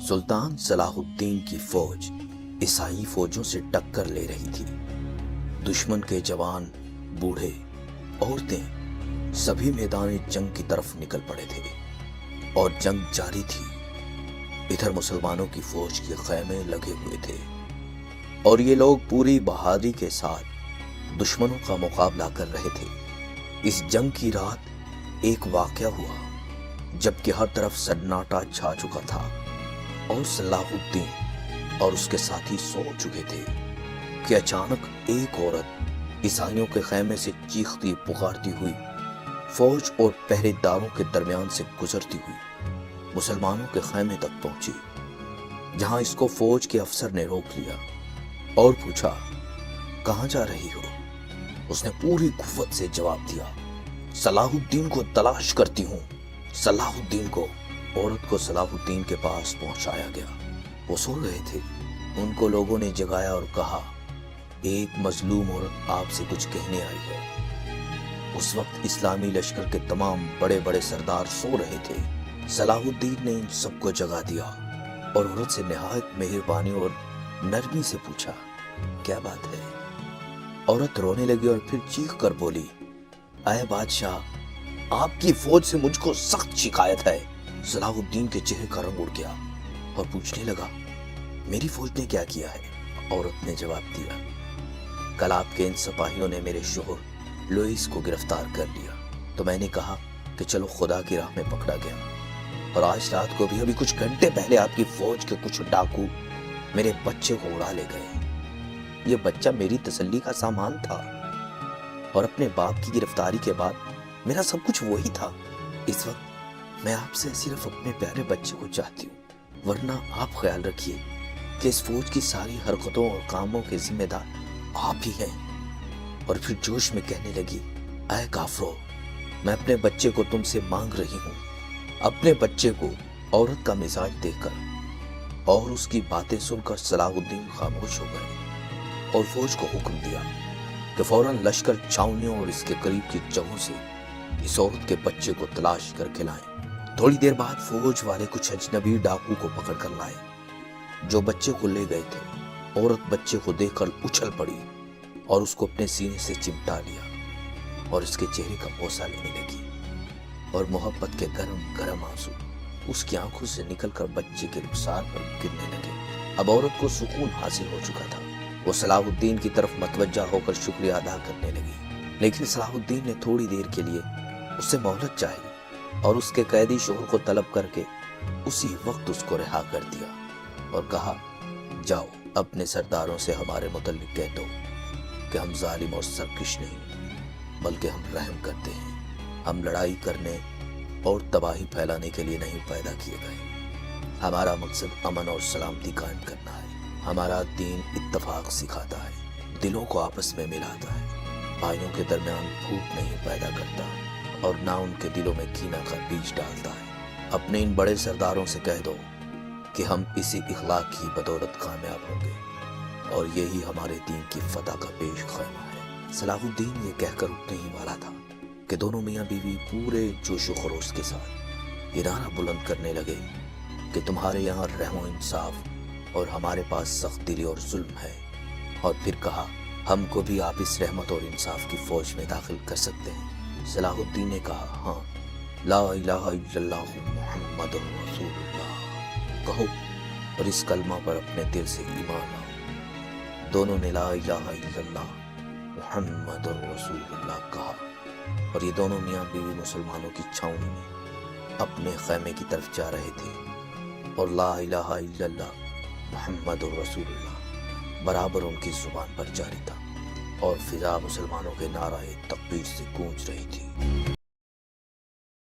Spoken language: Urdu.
سلطان صلاح الدین کی فوج عیسائی فوجوں سے ٹکر لے رہی تھی۔ دشمن کے جوان، بوڑھے، عورتیں سبھی میدان جنگ کی طرف نکل پڑے تھے اور جنگ جاری تھی۔ ادھر مسلمانوں کی فوج کے خیمے لگے ہوئے تھے اور یہ لوگ پوری بہادری کے ساتھ دشمنوں کا مقابلہ کر رہے تھے۔ اس جنگ کی رات ایک واقعہ ہوا جبکہ ہر طرف سناٹا چھا چکا تھا اور صلاح الدین اور اس کے ساتھی سو چکے تھے کہ اچانک ایک عورت عیسائیوں کے خیمے سے چیختی پکارتی ہوئی فوج اور پہرے داروں کے درمیان سے گزرتی ہوئی مسلمانوں کے خیمے تک پہنچی، جہاں اس کو فوج کے افسر نے روک لیا اور پوچھا، کہاں جا رہی ہو؟ اس نے پوری قوت سے جواب دیا، صلاح الدین کو تلاش کرتی ہوں، صلاح الدین کو۔ عورت کو صلاح الدین کے پاس پہنچایا گیا۔ وہ سو رہے تھے۔ ان کو لوگوں نے جگایا اور کہا، ایک مظلوم عورت آپ سے کچھ کہنے آئی ہے۔ اس وقت اسلامی لشکر کے تمام بڑے بڑے سردار سو رہے تھے۔ صلاح الدین نے ان سب کو جگا دیا اور عورت سے نہایت مہربانی اور نرمی سے پوچھا، کیا بات ہے؟ عورت رونے لگی اور پھر چیخ کر بولی، اے بادشاہ، آپ کی فوج سے مجھ کو سخت شکایت ہے۔ صلاح الدین کے چہرے کا رنگ اڑ گیا اور پوچھنے لگا، میری فوج نے کیا کیا ہے؟ عورت نے جواب دیا، کل آپ کے ان سپاہیوں نے میرے شوہر لوئس کو گرفتار کر لیا تو میں نے کہا کہ چلو خدا کی راہ میں پکڑا گیا، اور آج رات کو بھی ابھی کچھ گھنٹے پہلے آپ کی فوج کے کچھ ڈاکو میرے بچے کو اڑا لے گئے۔ یہ بچہ میری تسلی کا سامان تھا اور اپنے باپ کی گرفتاری کے بعد میرا سب کچھ وہی تھا۔ اس وقت میں آپ سے صرف اپنے پیارے بچے کو چاہتی ہوں، ورنہ آپ خیال رکھیے کہ اس فوج کی ساری حرکتوں اور کاموں کے ذمہ دار آپ ہی ہیں۔ اور پھر جوش میں کہنے لگی، اے کافرو، میں اپنے بچے کو تم سے مانگ رہی ہوں، اپنے بچے کو۔ عورت کا مزاج دیکھ کر اور اس کی باتیں سن کر صلاح الدین خاموش ہو گئے اور فوج کو حکم دیا کہ فوراً لشکر چھاؤنیوں اور اس کے قریب کی جگہوں سے اس عورت کے بچے کو تلاش کر کے لائیں۔ تھوڑی دیر بعد فوج والے کچھ اجنبی ڈاکو کو پکڑ کر لائے جو بچے کو لے گئے تھے۔ عورت بچے کو دیکھ کر اچھل پڑی اور اس کو اپنے سینے سے چمٹا لیا اور اس کے چہرے کا بوسہ لینے لگی، اور محبت کے گرم گرم آنسو اس کی آنکھوں سے نکل کر بچے کے رخسار پر گرنے لگے۔ اب عورت کو سکون حاصل ہو چکا تھا۔ وہ صلاح الدین کی طرف متوجہ ہو کر شکریہ ادا کرنے لگی، لیکن صلاح الدین نے تھوڑی دیر کے لیے اس سے مہلت چاہی اور اس کے قیدی شوہر کو طلب کر کے اسی وقت اس کو رہا کر دیا اور کہا، جاؤ اپنے سرداروں سے ہمارے متعلق کہہ دو کہ ہم ظالم اور سرکش نہیں، بلکہ ہم رحم کرتے ہیں۔ ہم لڑائی کرنے اور تباہی پھیلانے کے لیے نہیں پیدا کیے گئے۔ ہمارا مقصد امن اور سلامتی قائم کرنا ہے۔ ہمارا دین اتفاق سکھاتا ہے، دلوں کو آپس میں ملاتا ہے، بھائیوں کے درمیان پھوٹ نہیں پیدا کرتا اور نہ ان کے دلوں میں کینہ کا بیج ڈالتا ہے۔ اپنے ان بڑے سرداروں سے کہہ دو کہ ہم اسی اخلاق کی بدولت کامیاب ہوں گے اور یہی ہمارے دین کی فتح کا پیش خیمہ ہے۔ صلاح الدین یہ کہہ کر اٹھنے ہی والا تھا کہ دونوں میاں بیوی پورے جوش و خروش کے ساتھ یہ نعرہ بلند کرنے لگے کہ تمہارے یہاں رحم و انصاف اور ہمارے پاس سخت دلی اور ظلم ہے۔ اور پھر کہا، ہم کو بھی آپ اس رحمت اور انصاف کی فوج میں داخل کر سکتے ہیں؟ صلاح الدین نے کہا، ہاں، لا الہ الا اللہ محمد رسول اللہ کہو اور اس کلمہ پر اپنے دل سے ایمان لاؤ۔ دونوں نے لا الہ الا اللہ محمد رسول اللہ کہا اور یہ دونوں میاں بیوی مسلمانوں کی چھاؤنی میں اپنے خیمے کی طرف جا رہے تھے، اور لا الہ الا اللہ محمد رسول اللہ برابر ان کی زبان پر جاری تھا، اور فضا مسلمانوں کے نعرہ تکبیر سے گونج رہی تھی۔